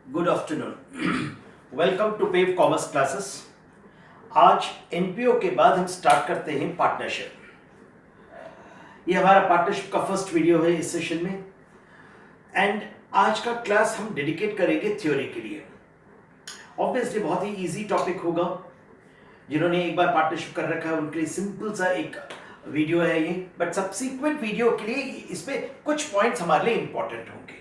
Good afternoon. Welcome to Pave commerce classes. आज NPO के बाद हम स्टार्ट करते हैं पार्टनरशिप। ये हमारा पार्टनरशिप का फर्स्ट वीडियो है इस सेशन में एंड आज का क्लास हम डेडिकेट करेंगे थ्योरी के लिए। ऑब्वियसली बहुत ही इजी टॉपिक होगा। जिन्होंने एक बार पार्टनरशिप कर रखा है उनके लिए सिंपल सा एक वीडियो है ये, बट सब्सीक्वेंट वीडियो के लिए इस पे कुछ पॉइंट्स हमारे लिए इंपॉर्टेंट होंगे।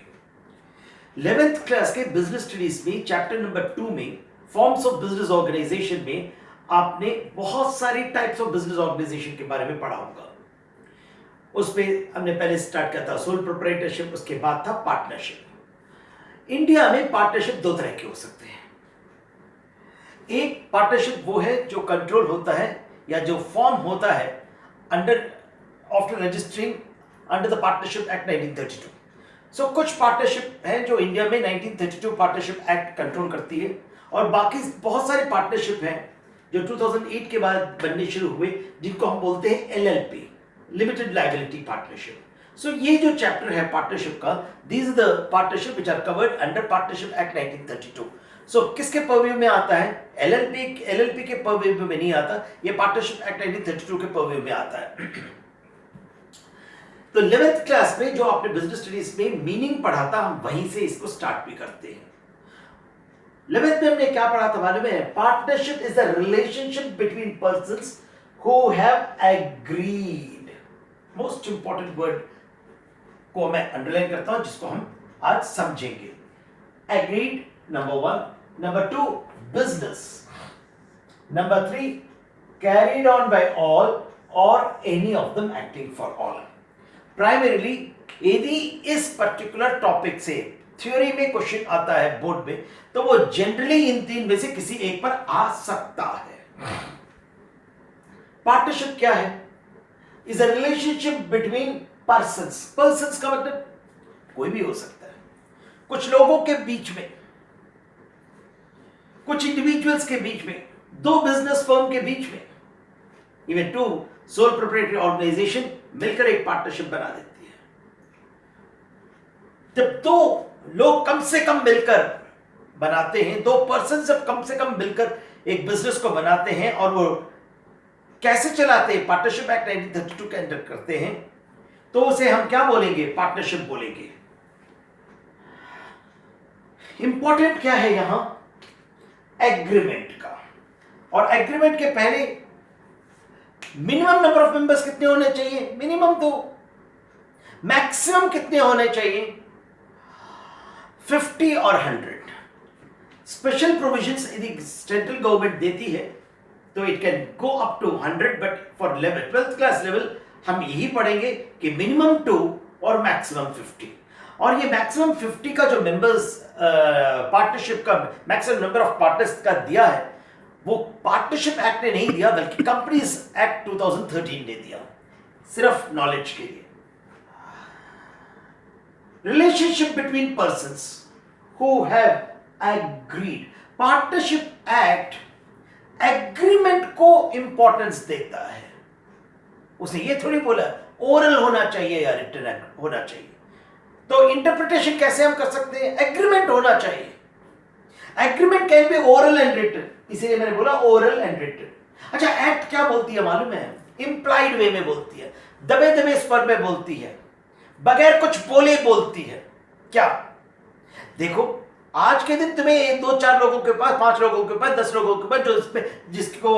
11th क्लास के बिजनेस स्टडीज में चैप्टर नंबर 2 में फॉर्म्स ऑफ बिजनेस ऑर्गेनाइजेशन में आपने बहुत सारी टाइप्स ऑफ बिजनेस ऑर्गेनाइजेशन के बारे में पढ़ा होगा। उसमें हमने पहले स्टार्ट किया था सोल प्रोप्राइटरशिप, उसके बाद था पार्टनरशिप। इंडिया में पार्टनरशिप दो तरह के हो सकते हैं। एक पार्टनरशिप वो है जो कंट्रोल होता है या जो फॉर्म होता है under after registering under the partnership act 1932। सो कुछ पार्टनरशिप है जो इंडिया में 1932 पार्टनरशिप एक्ट कंट्रोल करती है और बाकी बहुत सारे पार्टनरशिप हैं जो 2008 के बाद बनने शुरू हुए जिनको हम बोलते हैं LLP, limited liability partnership. So ये जो चैप्टर है पार्टनरशिप का, these are the partnership which are covered under partnership act 1932। So किसके पर्व्यू में आता है? एलएलपी के पर्व्यू में नहीं आता, ये पार्टनरशिप एक्ट 1932 के पर्व्यू में आता है। तो 11th क्लास में जो आपने बिजनेस स्टडीज में मीनिंग पढ़ा था, हम वहीं से इसको स्टार्ट भी करते हैं। 11th में हमने क्या पढ़ा था मालूम है? Partnership is the relationship between persons who have agreed. Most important word को मैं अंडरलाइन करता हूं जिसको हम आज समझेंगे। Agreed number 1, number 2 business, number 3 carried on by all और any of them acting for all. Primarily यदि इस पर्टिकुलर टॉपिक से थ्योरी में क्वेश्चन आता है बोर्ड में, तो वो जनरली इन तीन में से किसी एक पर आ सकता है। पार्टनरशिप क्या है? Is a relationship between persons. Persons का मतलब कोई भी हो सकता है, कुछ लोगों के बीच में, कुछ इंडिविजुअल्स के बीच में, दो बिजनेस फर्म के बीच में, even two sole proprietary organization मिलकर एक पार्टनरशिप बना देती है। जब दो लोग कम से कम मिलकर बनाते हैं, दो पर्सन जब कम से कम मिलकर एक बिजनेस को बनाते हैं और वो कैसे चलाते हैं, पार्टनरशिप एक्ट 1932 के अंडर करते हैं, तो उसे हम क्या बोलेंगे? पार्टनरशिप बोलेंगे। इंपॉर्टेंट क्या है यहां? एग्रीमेंट का। और एग्रीमेंट के पहले मिनिमम नंबर ऑफ मेंबर्स कितने होने चाहिए? मिनिमम 2। मैक्सिमम कितने होने चाहिए? 50 और 100। स्पेशल प्रोविजंस यदि सेंट्रल गवर्नमेंट देती है तो it can go up to 100, but for level 12th class level हम यही पढ़ेंगे कि मिनिमम 2 और मैक्सिमम 50। और ये मैक्सिमम 50 का जो मेंबर्स पार्टनरशिप का मैक्सिमम नंबर ऑफ पार्टनर्स का दिया है, वो पार्टनरशिप एक्ट ने नहीं दिया बल्कि कंपनीज एक्ट 2013 ने दिया। सिर्फ नॉलेज के लिए। Relationship between persons who have agreed. Partnership act agreement को इंपॉर्टेंस देता है। उसने ये थोड़ी बोला ओरल होना चाहिए या रिटन होना चाहिए। तो इंटरप्रिटेशन कैसे हम कर सकते हैं? एग्रीमेंट होना चाहिए। Agreement can be oral and written, इसीलिए मैंने बोला ओरल एंड रिटन। अच्छा, एक्ट क्या बोलती है मालूम है? इंप्लाइड वे में बोलती है, दबे दबे स्वर में बोलती है, बगैर कुछ बोले बोलती है। क्या? देखो, आज के दिन तुम्हें 2-4 लोगों के पास, 5 लोगों के पास, 10 लोगों के पास जो इसमें जिसको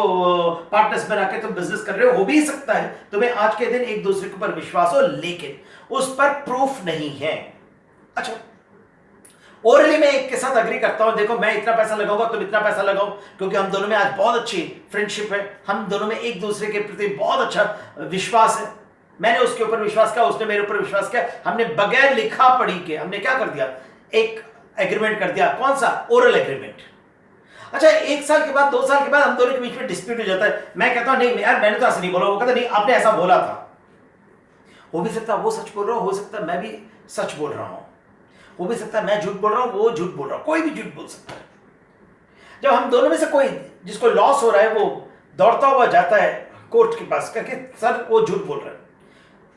पार्टनर्स बना के तुम बिजनेस कर रहे हो भी सकता है तुम्हें आज के दिन एक दूसरे के ऊपर विश्वास हो, लेकिन उस पर प्रूफ नहीं है। अच्छा, ओरली मैं एक के साथ अग्री करता हूं, देखो मैं इतना पैसा लगाऊंगा, तुम इतना पैसा लगाओ, क्योंकि हम दोनों में आज बहुत अच्छी फ्रेंडशिप है, हम दोनों में एक दूसरे के प्रति बहुत अच्छा विश्वास है। मैंने उसके ऊपर विश्वास किया, उसने मेरे ऊपर विश्वास किया, हमने बगैर लिखा पढ़ी के हमने क्या कर दिया? एक एग्रीमेंट कर दिया। कौन सा? Oral agreement. अच्छा, 1 साल के बाद, 2 साल के बाद हम दोनों के बीच में डिस्प्यूट हो जाता है। मैं कहता हूं नहीं यार, मैंने तो ऐसा नहीं बोला। वो कहता नहीं, आपने ऐसा बोला था। हो भी सकता है वो सच बोल रहा हूं, हो सकता है मैं भी सच बोल रहा हूं, हो भी सकता है मैं झूठ बोल रहा हूं, वो झूठ बोल रहा हूं, कोई भी झूठ बोल सकता है। जब हम दोनों में से कोई जिसको लॉस हो रहा है वो दौड़ता हुआ जाता है कोर्ट के पास करके सर वो झूठ बोल रहा है,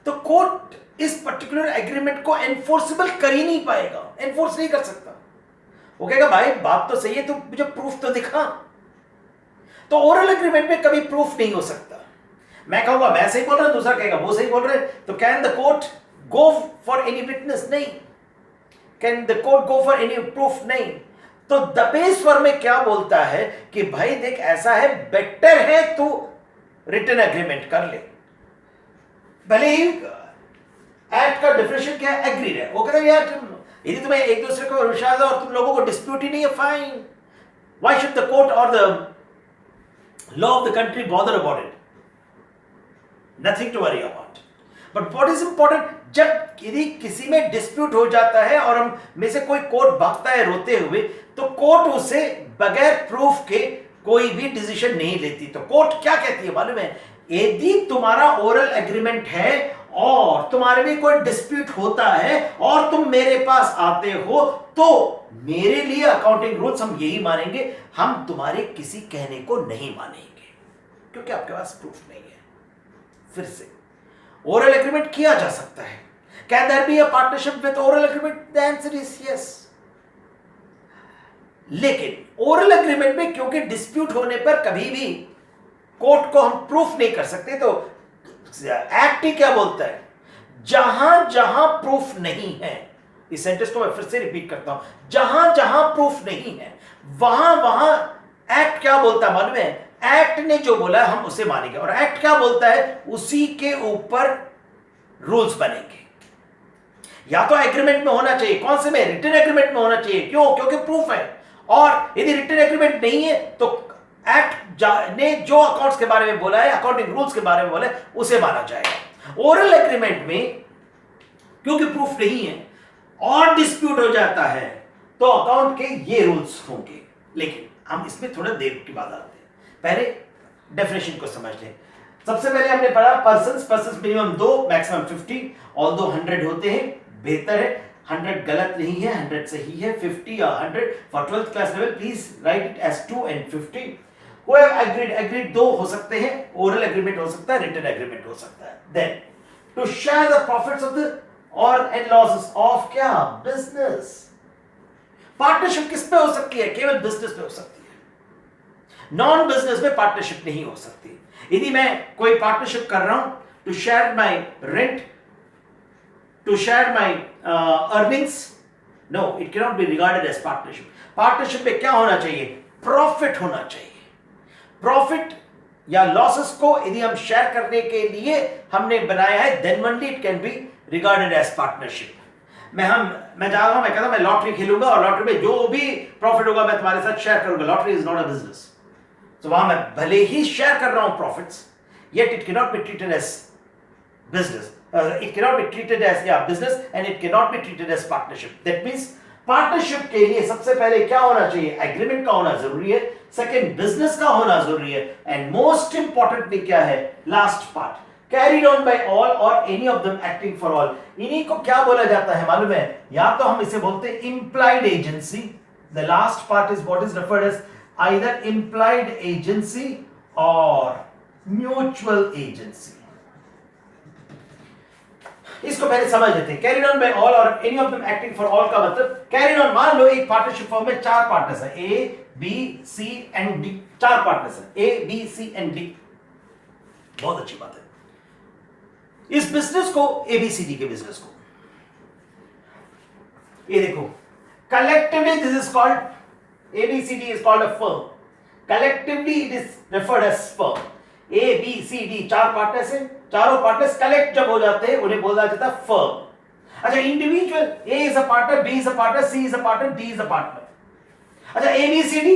तो कोर्ट इस पर्टिकुलर एग्रीमेंट को एनफोर्सेबल कर ही नहीं पाएगा, एनफोर्स नहीं कर सकता। वो कहेगा भाई बात तो सही है, तो मुझे प्रूफ तो दिखा। तो ओरल एग्रीमेंट में कभी प्रूफ नहीं हो सकता। मैं कहूंगा मैं सही बोल रहा हूं, दूसरा कहेगा वो सही बोल रहे हैं, तो can the court go for any witness? नहीं। Can the court go for any proof? नहीं। तो दपेश्वर में क्या बोलता है कि भाई देख ऐसा है, बेटर है तू रिटन एग्रीमेंट कर ले। भले ही एक्ट का डेफिनेशन क्या है? एग्रीड है। वो कहता है यार यदि तुम्हें एक दूसरे को विश्वास है और तुम लोगों को डिस्प्यूट ही नहीं है, fine, why should the court और the law of the country bother about it? Nothing to worry about. But what is important, जब यदि किसी में डिस्प्यूट हो जाता है और हम में से कोई कोर्ट भागता है रोते हुए, तो कोर्ट उसे बगैर प्रूफ के कोई भी डिसीजन नहीं लेती। तो कोर्ट क्या कहती है मालूम है? यदि तुम्हारा ओरल एग्रीमेंट है और तुम्हारे में कोई डिस्प्यूट होता है और तुम मेरे पास आते हो, तो मेरे लिए अकाउंटिंग रूल्स हम यही मानेंगे, हम तुम्हारे किसी कहने को नहीं मानेंगे, क्योंकि आपके पास प्रूफ नहीं है। फिर से ओरल एग्रीमेंट किया जा सकता है। Can there be a partnership with oral agreement? The answer is yes. लेकिन ओरल एग्रीमेंट में क्योंकि डिस्प्यूट होने पर कभी भी कोर्ट को हम प्रूफ नहीं कर सकते, तो एक्ट ही क्या बोलता है? जहां जहां प्रूफ नहीं है, इस सेंटेंस को मैं फिर से रिपीट करता हूं, जहां जहां प्रूफ नहीं है वहां वहां एक्ट क्या बोलता है मालूम है? एक्ट ने जो बोला है हम उसे मानेंगे, और एक्ट क्या बोलता है उसी के ऊपर रूल्स बनेंगे। या तो एग्रीमेंट में होना चाहिए, कौन से में? रिटन एग्रीमेंट में होना चाहिए। क्यों? क्योंकि प्रूफ है। और यदि रिटन एग्रीमेंट नहीं है तो एक्ट ने जो अकाउंट्स के बारे में बोला है, अकाउंटिंग रूल्स के बारे में बोला है, उसे माना जाएगा। ओरल एग्रीमेंट में क्योंकि प्रूफ नहीं है और डिस्प्यूट हो जाता है, तो अकाउंट के ये रूल्स होंगे। लेकिन हम इसमें थोड़ा देर की बात आते हैं, पहले डेफिनेशन को समझ लें। सबसे पहले हमने पढ़ा पर्सन्स मिनिमम 2, मैक्सिमम 50, ऑल्दो 100 होते हैं बेहतर है। 100 गलत नहीं है, 100 सही है। 50 या 100 for 12th class level please write it as 2 and 50। Who have agreed 2 हो सकते हैं, ओरल एग्रीमेंट हो सकता है, रिटन एग्रीमेंट हो सकता है। Then to share the profits of the और एंड लॉसेस ऑफ क्या? बिजनेस। पार्टनरशिप किस पे हो सकती है? केवल बिजनेस पे हो सकती है। नॉन बिजनेस में पार्टनरशिप नहीं हो सकती। यदि मैं कोई पार्टनरशिप कर रहा हूं to share my rent, to share my earnings, no, it can not be regarded as partnership. Partnership में क्या होना चाहिए? प्रॉफिट होना चाहिए। प्रॉफिट या लॉसेस को यदि हम शेयर करने के लिए हमने बनाया है, then only it can be regarded as partnership. मैं जा रहा हूं, मैं कहता हूं मैं लॉटरी खेलूंगा और लॉटरी में जो भी प्रॉफिट होगा मैं तुम्हारे साथ शेयर करूंगा। Lottery is not a business. तो वहां मैं भले ही शेयर कर रहा हूं profits, yet it cannot be treated as business. It cannot be treated as business, and it cannot be treated as partnership. That means partnership के लिए सबसे पहले क्या होना चाहिए? एग्रीमेंट का होना जरूरी है। सेकंड, बिजनेस का होना जरूरी है। एंड मोस्ट इंपॉर्टेंटली क्या है? Last part, carried on by all और any of them acting for all. इन्हीं को क्या बोला जाता है मालूम है? या तो हम इसे बोलते हैं implied agency. The last part is what is referred as either implied agency or mutual agency. इसको पहले समझ लेते हैं। कैरीड ऑन बाय ऑल और any of them acting for all का मतलब, कैरीड ऑन, मान लो एक पार्टनरशिप फर्म में 4 पार्टनर्स हैं, A B C and D. 4 partners हैं, A B C and D. बहुत अच्छी बात है। इस बिजनेस को, एबीसीडी के बिजनेस को, ये देखो, collectively this is called, ABCD is called a firm. Collectively it is referred as firm. A B C D 4 partners हैं, चारों पार्टनर्स कलेक्ट जब हो जाते हैं उन्हें बोला जाता है फर्म। अच्छा, individual, A is a partner, B is a partner, C is a partner, D is a partner. अच्छा, A B C D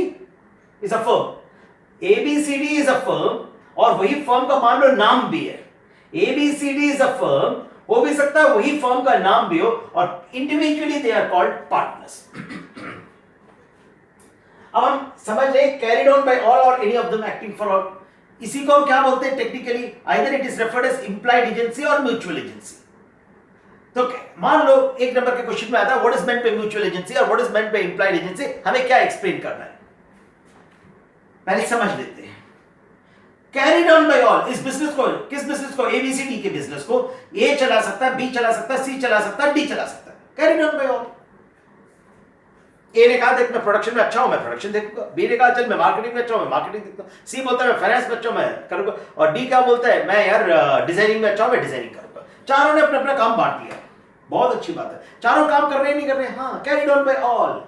is a firm. A B C D is a firm और वही फर्म का मान लो नाम भी है। एबीसीडी इज अ फर्म, हो भी सकता है वही फर्म का नाम भी हो, और individually they are called partners. अब हम समझ रहे कैरीड ऑन बाय ऑल और any of them acting for all. इसी को हम क्या बोलते हैं technically? Either it is referred as implied agency or mutual agency. तो मान लो एक नंबर के क्वेश्चन में आता है what is meant by mutual agency और what is meant by implied agency, हमें क्या एक्सप्लेन करना है पहले समझ लेते हैं। कैरीड ऑन बाय ऑल, इस बिजनेस को, किस बिजनेस को? एबीसीडी के बिजनेस को ए चला सकता है, बी चला सकता है, सी चला सकता है, डी चला सकता है। Carried on by all. A ने कहा देख मैं प्रोडक्शन में अच्छा हूं, मैं प्रोडक्शन देखूंगा। बी ने कहा चल मैं मार्केटिंग में अच्छा हूं, मैं मार्केटिंग देखूंगा। सी बोलता है मैं फाइनेंस में अच्छा हूं, मैं करूंगा। और डी क्या बोलता है मैं यार डिजाइनिंग में अच्छा हूं, मैं डिजाइनिंग करूंगा। चारों ने अपना अपना काम बांट लिया, बहुत अच्छी बात है। चारों काम कर रहे हैं नहीं कर रहे हैं? हाँ, कैरीड ऑन बाय ऑल।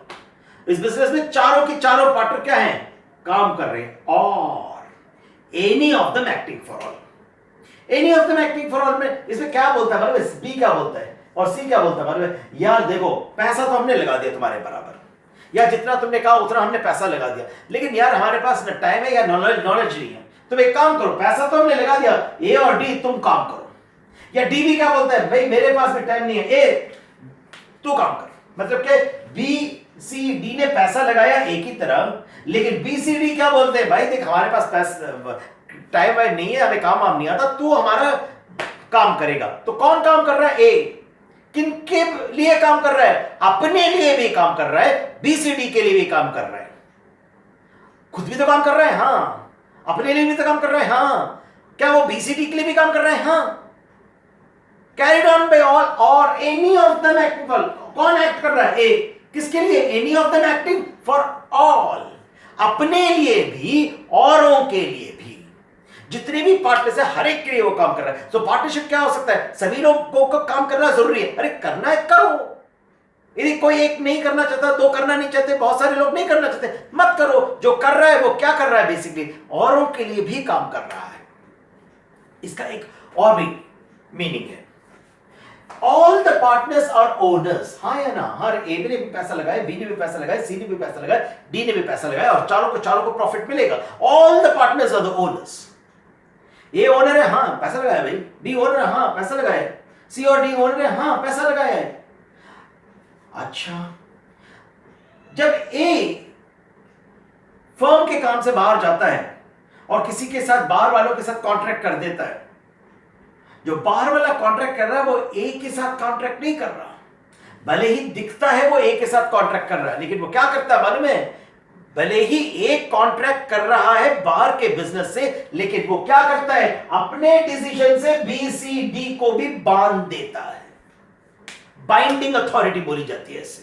इस बिजनेस में चारों की चारों पार्टनर क्या हैं? काम कर रहे हैं। और any of them acting for all, any of them acting for all में इसमें क्या बोलता है मतलब बी क्या बोलता है और सी क्या बोलता है मतलब यार देखो पैसा तो हमने लगा दिया तुम्हारे बराबर, या जितना तुमने कहा उतना हमने पैसा लगा दिया, लेकिन यार हमारे पास न टाइम है या नॉलेज नहीं है। तुम एक काम करो, पैसा तो हमने लगा दिया, ए और डी तुम काम करो। या डी भी क्या बोलता है भाई मेरे पास भी टाइम नहीं है, ए तू काम कर। मतलब कि बी सी डी ने पैसा लगाया एक ही तरफ, लेकिन बी सी डी क्या बोलते हैं भाई देख हमारे पास पैसा टाइम वाइम नहीं है, हमें काम नहीं आता, तू हमारा काम करेगा। तो कौन काम कर रहा है? ए किनके लिए काम कर रहा है? अपने लिए भी काम कर रहा है, बीसीडी के लिए भी काम कर रहा है, खुद भी तो काम कर रहा है, हाँ, अपने लिए भी तो काम कर रहा है, हाँ, क्या वो बीसीडी के लिए भी काम कर रहा है? हाँ। कैरिड ऑन बाय ऑल और any of them acting for, कौन एक्ट कर रहा है? ए किसके लिए? Any of them acting for all, अपने लिए भी औरों के लिए भी, जितने भी पार्टनर्स है हर एक के लिए वो काम कर रहा है। तो पार्टनरशिप क्या हो सकता है? सभी लोगों को काम करना जरूरी है, अरे करना है करो, यदि कोई एक नहीं करना चाहता, दो करना नहीं चाहते, बहुत सारे लोग नहीं करना चाहते, मत करो। जो कर रहा है वो क्या कर रहा है? बेसिकली औरों के लिए भी काम कर रहा है। इसका एक और भी मीनिंग है, all the partners are owners. हाँ या ना? हर ए ने भी पैसा लगाया, बी ने भी पैसा लगाया, सी ने भी पैसा लगाया, डी ने भी पैसा लगाया, और चारों को प्रॉफिट मिलेगा। All the partners are the owners. A owner है, हाँ पैसा लगाया भाई, बी ओनर है, हाँ पैसा लगाया है, सी और डी ओनर है, हाँ पैसा लगाया है। अच्छा, जब ए फर्म के काम से बाहर जाता है और किसी के साथ बाहर वालों के साथ कॉन्ट्रैक्ट कर देता है, जो बाहर वाला कॉन्ट्रैक्ट कर रहा है वो ए के साथ कॉन्ट्रैक्ट नहीं कर रहा, भले ही दिखता है वो ए के साथ कॉन्ट्रैक्ट कर रहा है, लेकिन वो क्या करता है मालूम है? भले ही एक कॉन्ट्रैक्ट कर रहा है बाहर के बिजनेस से, लेकिन वो क्या करता है? अपने डिसीजन से बी सी डी को भी बांध देता है। बाइंडिंग अथॉरिटी बोली जाती है इसे।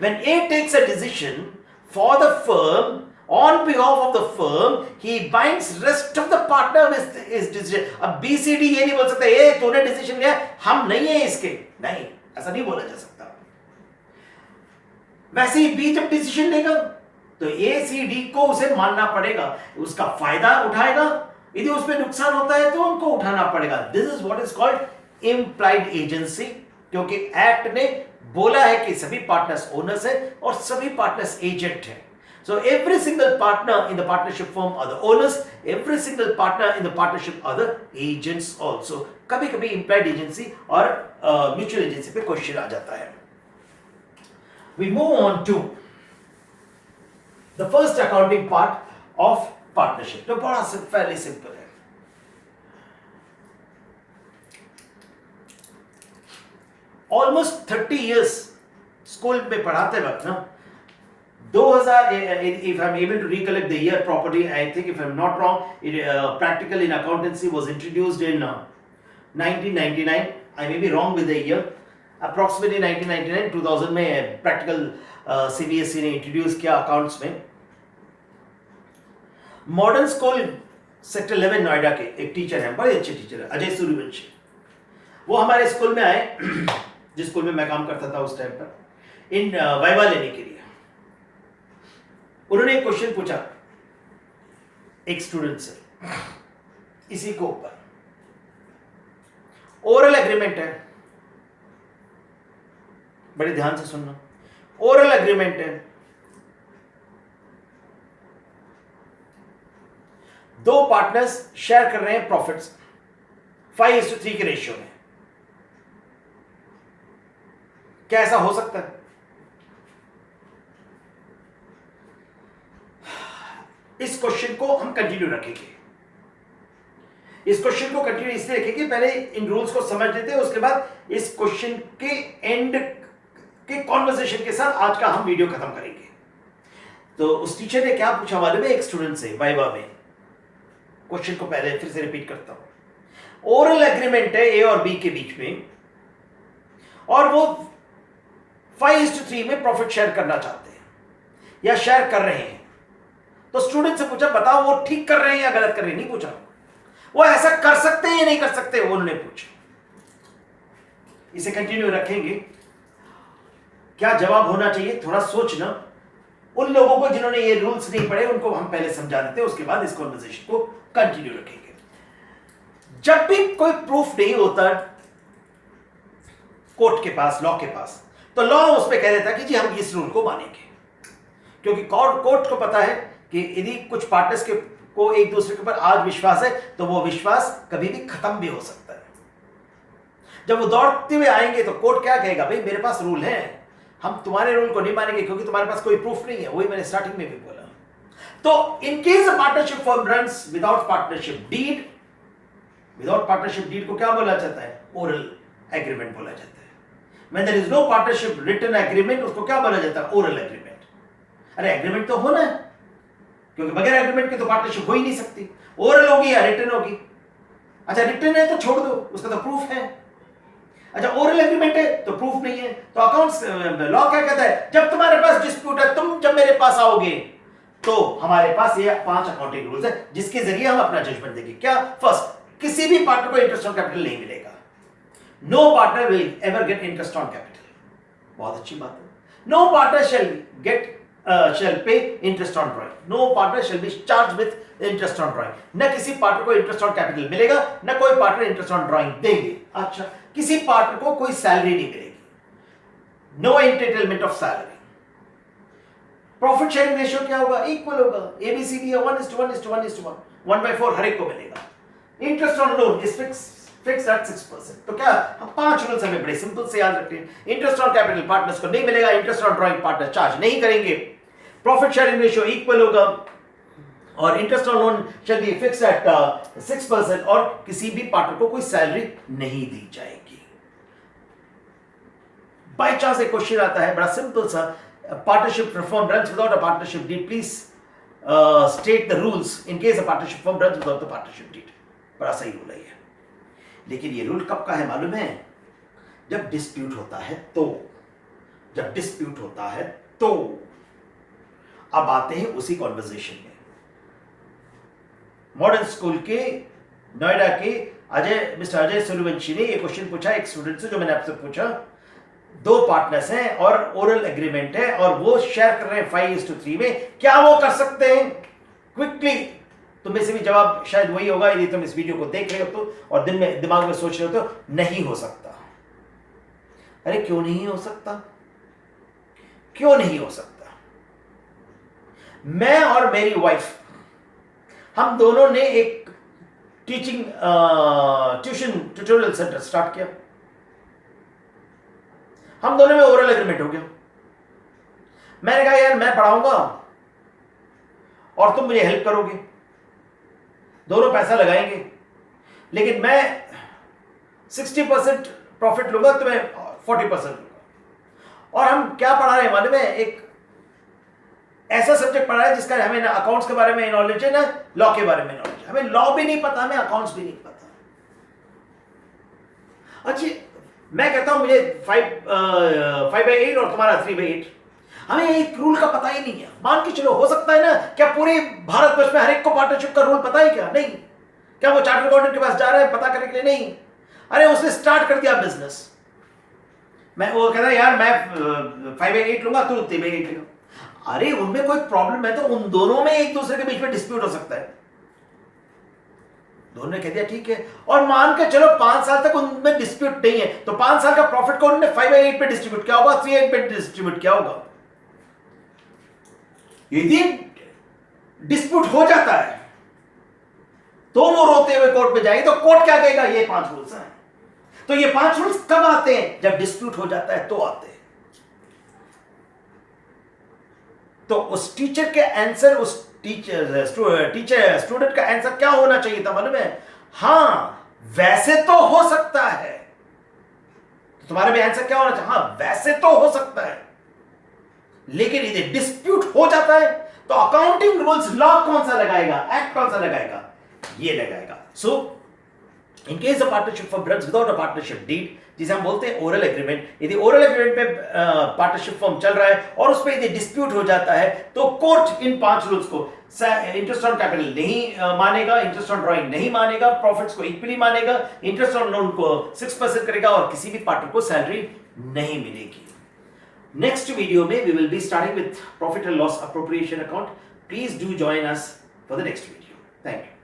When A takes a decision for the firm on behalf of the firm, he binds rest of the partner with his decision. अब B C D ये नहीं बोल सकता ये तूने डिसीजन लिया हम नहीं है इसके, नहीं, ऐसा नहीं बोला जा सकता। वैसे ही B जब डिसीजन लेगा तो ए सी डी को उसे मानना पड़ेगा, उसका फायदा उठाएगा, यदि उसमें नुकसान होता है तो उनको उठाना पड़ेगा। This is what is called implied agency, क्योंकि एक्ट ने बोला है कि सभी पार्टनर्स ओनर्स हैं और सभी पार्टनर्स एजेंट हैं। So every single partner in the partnership firm are the owners, every single partner in the partnership are the agents also. कभी कभी implied agency और mutual agency पे क्वेश्चन आ जाता है। We move on to the first accounting part of partnership, तो बड़ा fairly simple है। Almost 30 years school में पढ़ाते वक्त ना 2000, if I'm able to recollect the year properly, I think if I'm not wrong, practical in accountancy was introduced in 1999. I may be wrong with the year. Approximately 1999, 2000 में practical CBSE ने introduce किया accounts में। Modern school sector 11 Noida के एक teacher हैं, बड़े अच्छे teacher हैं, अजय सूर्यवंशी। वो हमारे स्कूल में आए, जिस स्कूल में मैं काम करता था उस टाइम पर, इन वाइवा लेने के लिए। उन्होंने एक क्वेश्चन पूछा एक स्टूडेंट से इसी को ऊपर। ओरल एग्रीमेंट है, बड़े ध्यान से सुनना। ओरल एग्रीमेंट है, दो पार्टनर्स शेयर कर रहे हैं प्रॉफिट्स 5:3 के रेशियो में। क्या ऐसा हो सकता है? इस क्वेश्चन को हम कंटिन्यू रखेंगे। इस क्वेश्चन को कंटिन्यू इसलिए रखेंगे, पहले इन रूल्स को समझ लेते हैं, उसके बाद इस क्वेश्चन के एंड के कॉन्वर्सेशन के साथ आज का हम वीडियो खत्म करेंगे। तो उस टीचर ने क्या पूछा मालूम है एक स्टूडेंट से वाइवा में? क्वेश्चन को पहले फिर से रिपीट करता हूं। ओरल एग्रीमेंट है ए और बी के बीच में, और वो 5:3 में प्रॉफिट शेयर करना चाहते हैं। या शेयर कर रहे हैं, तो स्टूडेंट से पूछा बताओ वो ठीक कर रहे हैं या गलत कर रहे हैं, नहीं पूछा। वो ऐसा कर सकते हैं या नहीं कर सकते वो उन्होंने पूछा। इसे कंटिन्यू रखेंगे। क्या जवाब होना चाहिए, थोड़ा सोचना। उन लोगों को जिन्होंने ये रूल्स नहीं पढ़े उनको हम पहले समझा देते हैं, उसके बाद इस कॉन्वर्सेशन को कंटिन्यू रखेंगे। जब भी कोई प्रूफ नहीं होता कोर्ट के पास, लॉ के पास, तो लॉ उस पर कह देता है कि जी हम इस रूल को मानेंगे, क्योंकि कोर्ट को पता है कि यदि कुछ पार्टनर्स को एक दूसरे के ऊपर आज विश्वास है तो वो विश्वास कभी भी खत्म भी हो सकता है। जब वो दौड़ते हुए आएंगे तो कोर्ट क्या कहेगा, भाई मेरे पास रूल है, हम तुम्हारे रूल को नहीं मानेंगे क्योंकि तुम्हारे पास कोई प्रूफ नहीं है। वही मैंने स्टार्टिंग में भी बोला। तो in case a partnership firm runs without partnership deed, without partnership deed को क्या बोला जाता है, ओरल एग्रीमेंट बोला जाता है। When there is no partnership written agreement, उसको क्या बोला जाता है, ओरल एग्रीमेंट। अरे एग्रीमेंट तो होना है, क्योंकि बगैर एग्रीमेंट के तो पार्टनरशिप हो ही नहीं सकती। ओरल होगी या रिटन होगी। अच्छा रिटन है तो छोड़ दो, उसका तो प्रूफ है। अच्छा ओरल एग्रीमेंट है तो प्रूफ नहीं है। तो अकाउंट्स लॉ क्या कहता है, जब तुम्हारे पास डिस्प्यूट है, तुम जब मेरे पास आओगे तो हमारे पास ये 5 अकाउंटिंग रूल्स है जिसके जरिए हम अपना जजमेंट देंगे। क्या, फर्स्ट, किसी भी पार्टनर को इंटरेस्ट ऑन कैपिटल नहीं मिलेगा। No partner will ever get interest on capital. बहुत अच्छी बात है। No partner shall pay interest on drawing. No partner shall be charged with interest on drawing. न किसी पार्टनर को इंटरेस्ट ऑन कैपिटल मिलेगा, न कोई पार्टनर इंटरेस्ट ऑन ड्राइंग देंगे। अच्छा, किसी पार्टनर को कोई सैलरी नहीं मिलेगी। No entitlement of salary. Profit sharing ratio क्या होगा, इक्वल होगा। एबीसीडी है 1:1:1:1 1/4 हर एक को मिलेगा। Interest on loan is fixed at 6%। तो क्या, हम 5 रूल्स हमें बड़े सिंपल से याद रखते हैं। इंटरेस्ट ऑन कैपिटल पार्टनर्स को नहीं मिलेगा, interest on drawing partner charge नहीं करेंगे, प्रॉफिट शेयरिंग रेशियो इक्वल होगा, और interest on loan shall be fixed at 6%, और किसी भी पार्टनर को कोई सैलरी नहीं दी जाएगी। बाय चांस एक क्वेश्चन आता है बड़ा सिंपल सा, partnership firm runs without a partnership deed, please state the rules in case a partnership firm runs without the partnership deed. बड़ा सही रूल है ये। लेकिन ये रूल कब का है मालूम है, जब डिस्प्यूट होता है तो। जब डिस्प्यूट होता है तो। अब आते हैं उसी कॉन्वर्सेशन में। मॉडर्न स्कूल के नोएडा के मिस्टर अजय सूर्यवंशी ने ये क्वेश्चन पूछा एक स्टूडेंट से, जो मैंने आपसे पूछा। 2 पार्टनर्स हैं और ओरल एग्रीमेंट है और वो शेयर कर रहे हैं 5:3 में, क्या वो कर सकते हैं? क्विकली तुम में से भी जवाब शायद वही होगा यदि तुम इस वीडियो को देख रहे हो तो, और दिमाग में सोच रहे हो तो, नहीं हो सकता। अरे क्यों नहीं हो सकता? क्यों नहीं हो सकता? मैं और मेरी वाइफ, हम दोनों ने एक ट्यूशन ट्यूटोरियल सेंटर स्टार्ट किया। हम दोनों में ओरल एग्रीमेंट हो गया। मैंने कहा यार मैं पढ़ाऊंगा और तुम मुझे हेल्प करोगे, दोनों पैसा लगाएंगे, लेकिन मैं 60% प्रॉफिट लूंगा, तुम्हें 40% लूंगा। और हम क्या पढ़ा रहे हैं मालूम है, एक ऐसा सब्जेक्ट पढ़ा है जिसका हमें ना अकाउंट्स के बारे में नॉलेज है, ना लॉ के बारे में नॉलेज है। हमें लॉ भी नहीं पता, हमें अकाउंट्स भी नहीं पता। अच्छा, मैं कहता हूं मुझे 5/8 और तुम्हारा 3/8, हमें एक रूल का पता ही नहीं है। मान के चलो, हो सकता है ना, क्या पूरे भारतवर्ष में हर एक को पार्टनरशिप का रूल पता है क्या? नहीं। क्या वो चार्टर्ड अकाउंटेंट के पास जा रहा है पता करने के लिए? नहीं। अरे उसने स्टार्ट कर दिया बिजनेस, वो कहता है यार मैं 5/8 लूंगा, तू 3/8 लेगा। अरे उनमें कोई प्रॉब्लम है तो उन दोनों में एक दूसरे के बीच में डिस्प्यूट हो सकता है। दोनों ने कह दिया ठीक है, और मान के चलो 5 साल तक उनमें डिस्प्यूट नहीं है, तो 5 साल का प्रॉफिट को उन्होंने 5/8 पे डिस्ट्रीब्यूट किया होगा, 3/8 पे डिस्ट्रीब्यूट किया होगा। यदि डिस्प्यूट हो जाता है तो वो रोते हुए कोर्ट में जाएंगे, तो कोर्ट क्या कहेगा, ये 5 रूल्स हैं। तो ये 5 रूल्स कब आते हैं? जब डिस्प्यूट हो जाता है तो आते हैं। तो उस टीचर के आंसर, उस स्टूडेंट का आंसर क्या होना चाहिए था मालूम है? हाँ वैसे तो हो सकता है। तो तुम्हारा भी आंसर क्या होना चाहिए? हाँ वैसे तो हो सकता है, लेकिन यदि डिस्प्यूट हो जाता है तो अकाउंटिंग रूल्स, लॉ कौन सा लगाएगा, एक्ट कौन सा लगाएगा? ये लगाएगा। So in case of partnership for drugs without a partnership deed, जिसे हम बोलते हैं ओरल एग्रीमेंट, यदि ओरल एग्रीमेंट पे पार्टनरशिप फॉर्म चल रहा है और उस पर यदि डिस्प्यूट हो जाता है तो कोर्ट इन 5 रूल्स को, इंटरेस्ट ऑन कैपिटल नहीं मानेगा, इंटरेस्ट ऑन ड्रॉइंग नहीं मानेगा, प्रॉफिट्स को इक्वली मानेगा, इंटरेस्ट ऑन लोन को 6% करेगा और किसी भी पार्टनर को सैलरी नहीं मिलेगी। नेक्स्ट वीडियो में we will be starting with profit and loss appropriation account. Please do join us for the next video. Thank you.